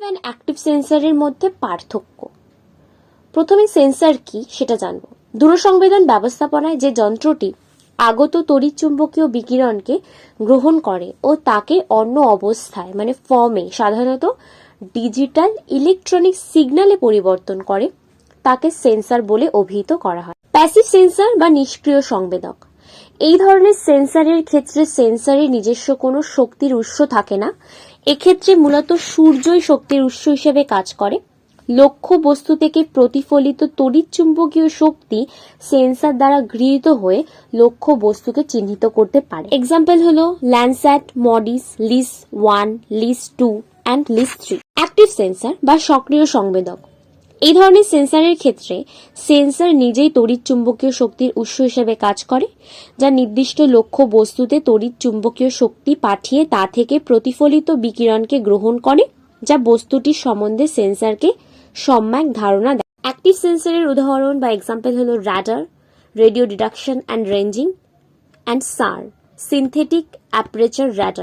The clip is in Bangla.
প্যাসিভ অ্যান্ড অ্যাক্টিভ সেন্সরের মধ্যে পার্থক্য। প্রথমে সেন্সর কি সেটা জানব। দূরসংবেদন ব্যবস্থাপনায় যে যন্ত্রটি আগত তড়িৎচুম্বকীয় বিকিরণকে গ্রহণ করে ও তাকে অন্য অবস্থায় মানে ফর্মে সাধারণত ডিজিটাল ইলেকট্রনিক সিগন্যালে পরিবর্তন করে তাকে সেন্সর বলে অভিহিত করা হয়। প্যাসিভ সেন্সর বা নিষ্ক্রিয় সংবেদক, এই ধরনের সেন্সরের ক্ষেত্রে সেন্সরের নিজস্ব কোনো শক্তির উৎস থাকে না। এক্ষেত্রে মূলত সূর্যই শক্তির উৎস হিসেবে কাজ করে। লক্ষ্য বস্তু থেকে প্রতিফলিত তড়িৎচুম্বকীয় শক্তি সেন্সর দ্বারা গৃহীত হয়ে লক্ষ্য বস্তুকে চিহ্নিত করতে পারে। এক্সাম্পল হলো ল্যান্ডস্যাট, মডিস, লিস 1, লিস 2 অ্যান্ড লিস 3। অ্যাক্টিভ সেন্সর বা সক্রিয় সংবেদক, এই ধরনের সেন্সরের ক্ষেত্রে সেন্সর নিজেই তড়িৎচুম্বকীয় শক্তির উৎস হিসেবে কাজ করে, যা নির্দিষ্ট লক্ষ্য বস্তুতে তড়িৎচুম্বকীয় শক্তি পাঠিয়ে তা থেকে প্রতিফলিত বিকিরণকে গ্রহণ করে, যা বস্তুটির সম্বন্ধে সেন্সরকে সম্যক ধারণা দেয়। অ্যাক্টিভ সেন্সরের উদাহরণ বা এক্সাম্পল হলো radar, radio detection and ranging, and sir, synthetic aperture radar.